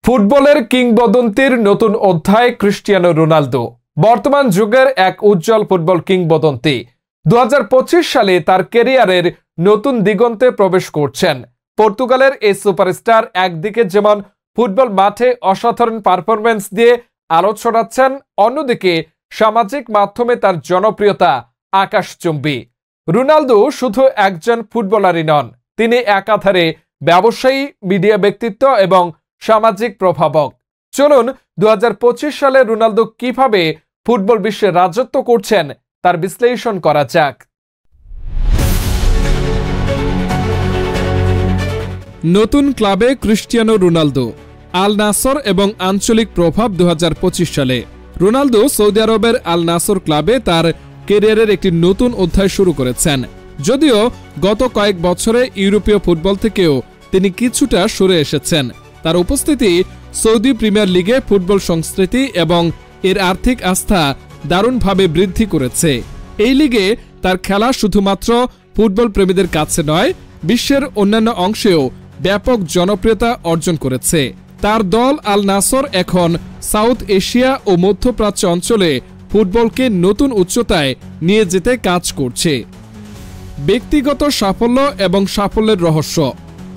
ফুটবলের কিংবদন্তির নতুন অধ্যায় ক্রিস্টিয়ানো রোনালদো বর্তমান যুগের এক উজ্জ্বল ফুটবল কিংবদন্তি। 2025 সালে তার ক্যারিয়ারের নতুন দিগন্তে প্রবেশ করছেন। পর্তুগালের এই সুপারস্টার একদিকে যেমন ফুটবল মাঠে অসাধারণ পারফরম্যান্স দিয়ে আলো ছড়াচ্ছেন, অন্যদিকে সামাজিক মাধ্যমে তার জনপ্রিয়তা আকাশচুম্বী। রোনালদো শুধু একজন ফুটবলারই নন, তিনি একাধারে ব্যবসায়ী, মিডিয়া ব্যক্তিত্ব এবং সামাজিক প্রভাবক। চলুন 2025 সালে রোনালদো কিভাবে ফুটবল বিশ্বে রাজত্ব করছেন তার বিশ্লেষণ করা যাক। নতুন ক্লাবে ক্রিস্টিয়ানো রোনালদো, আল নাসর এবং আঞ্চলিক প্রভাব 2025 সালে রোনালদো সৌদি আরবের আল নাসর ক্লাবে তার ক্যারিয়ারের একটি নতুন অধ্যায় শুরু করেছেন। যদিও গত কয়েক বছরে ইউরোপীয় ফুটবল থেকেও তিনি কিছুটা সরে এসেছেন, তার উপস্থিতি সৌদি প্রিমিয়ার লিগে ফুটবল সংস্কৃতি এবং এর আর্থিক আস্থা দারুণভাবে বৃদ্ধি করেছে। এই লিগে তার খেলা শুধুমাত্র ফুটবল প্রেমীদের কাছে নয়, বিশ্বের অন্যান্য অংশেও ব্যাপক জনপ্রিয়তা অর্জন করেছে। তার দল আল নাসর এখন সাউথ এশিয়া ও মধ্যপ্রাচ্য অঞ্চলে ফুটবলকে নতুন উচ্চতায় নিয়ে যেতে কাজ করছে। ব্যক্তিগত সাফল্য এবং সাফল্যের রহস্য।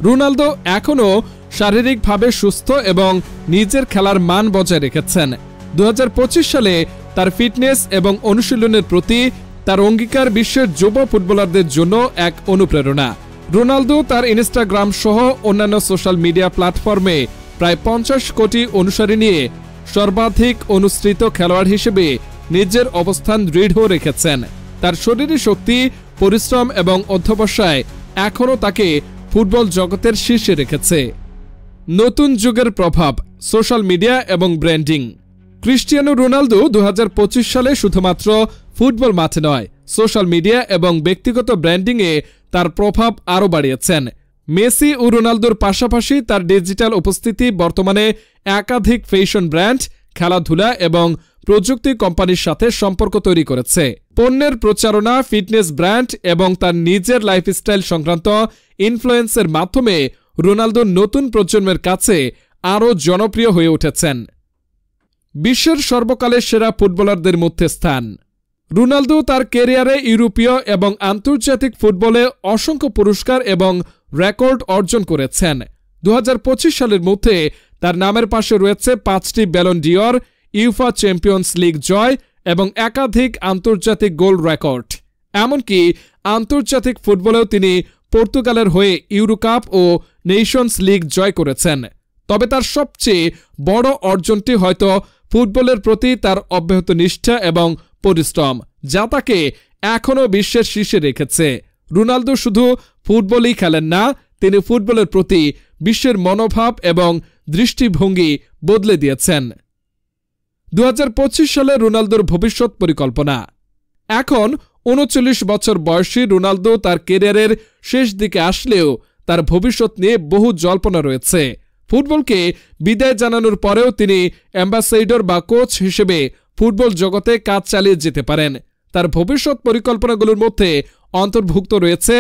রোনালদো এখনও শারীরিকভাবে সুস্থ এবং নিজের খেলার মান বজায় রেখেছেন। 2025 সালে তার ফিটনেস এবং অনুশীলনের প্রতি তার অঙ্গীকার বিশ্বের যুব ফুটবলারদের জন্য এক অনুপ্রেরণা। রোনালদো তার ইনস্টাগ্রাম সহ অন্যান্য সোশ্যাল মিডিয়া প্ল্যাটফর্মে প্রায় 50 কোটি অনুসারী নিয়ে সর্বাধিক অনুসৃত খেলোয়াড় হিসেবে নিজের অবস্থান দৃঢ় রেখেছেন। তার শরীরী শক্তি, পরিশ্রম এবং অধ্যবসায় এখনও তাকে ফুটবল জগতের শীর্ষে রেখেছে। নতুন যুগের প্রভাব, সোশ্যাল মিডিয়া এবং ব্র্যান্ডিং। ক্রিস্টিয়ানো রোনালদো 2025 সালে শুধুমাত্র ফুটবল মাঠে নয়, সোশ্যাল মিডিয়া এবং ব্যক্তিগত ব্র্যান্ডিংয়ে তার প্রভাব আরও বাড়িয়েছেন। মেসি ও রোনালদোর পাশাপাশি তার ডিজিটাল উপস্থিতি বর্তমানে একাধিক ফ্যাশন ব্র্যান্ড, খেলাধুলা এবং প্রযুক্তি কোম্পানির সাথে সম্পর্ক তৈরি করেছে। পণ্যের প্রচারণা, ফিটনেস ব্র্যান্ড এবং তার নিজের লাইফস্টাইল সংক্রান্ত ইনফ্লুয়েন্সের মাধ্যমে রোনালদো নতুন প্রজন্মের কাছে আরও জনপ্রিয় হয়ে উঠেছেন। বিশ্বের সর্বকালের সেরা ফুটবলারদের মধ্যে স্থান। রোনালদো তার ক্যারিয়ারে ইউরোপীয় এবং আন্তর্জাতিক ফুটবলে অসংখ্য পুরস্কার এবং রেকর্ড অর্জন করেছেন। 2025 সালের মধ্যে তার নামের পাশে রয়েছে 5টি Ballon d'Or, UEFA Champions League জয় এবং একাধিক আন্তর্জাতিক গোল রেকর্ড। এমনকি আন্তর্জাতিক ফুটবলেও তিনি পর্তুগালের হয়ে ইউরো কাপ ও নেশনস লিগ জয় করেছেন। তবে তার সবচেয়ে বড় অর্জনটি হয়তো ফুটবলের প্রতি তার অব্যাহত নিষ্ঠা এবং পরিশ্রম, যা তাকে এখনও বিশ্বের শীর্ষে রেখেছে। রোনালদো শুধু ফুটবলই খেলেন না, তিনি ফুটবলের প্রতি বিশ্বের মনোভাব এবং দৃষ্টিভঙ্গি বদলে দিয়েছেন। 2025 সালে রোনালদোর ভবিষ্যৎ পরিকল্পনা। এখন 39 বছর বয়সী রোনালদো তার ক্যারিয়ারের শেষ দিকে আসলেও তার ভবিষ্যৎ নিয়ে বহু জল্পনা রয়েছে। ফুটবলকে বিদায় জানানোর পরেও তিনি অ্যাম্বাসেডর বা কোচ হিসেবে ফুটবল জগতে কাজ চালিয়ে যেতে পারেন। তার ভবিষ্যৎ পরিকল্পনাগুলোর মধ্যে অন্তর্ভুক্ত রয়েছে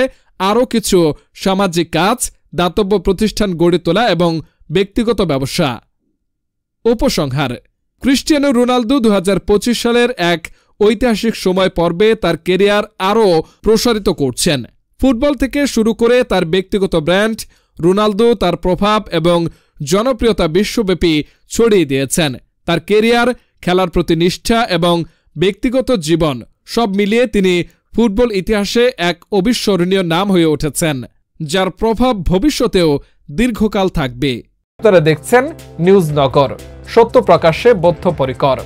আরও কিছু সামাজিক কাজ, দাতব্য প্রতিষ্ঠান গড়ে তোলা এবং ব্যক্তিগত ব্যবসা। উপসংহার: ক্রিস্টিয়ানো রোনালদো 2025 সালের এক ঐতিহাসিক সময় পর্বে তার ক্যারিয়ার আরও প্রসারিত করছেন। ফুটবল থেকে শুরু করে তার ব্যক্তিগত ব্র্যান্ড, রোনালদো তার প্রভাব এবং জনপ্রিয়তা বিশ্বব্যাপী ছড়িয়ে দিয়েছেন। তার ক্যারিয়ার, খেলার প্রতি নিষ্ঠা এবং ব্যক্তিগত জীবন সব মিলিয়ে তিনি ফুটবল ইতিহাসে এক অবিস্মরণীয় নাম হয়ে উঠেছেন, যার প্রভাব ভবিষ্যতেও দীর্ঘকাল থাকবে। আপনারা দেখছেন নিউজ নগর, সত্য প্রকাশে বদ্ধপরিকর।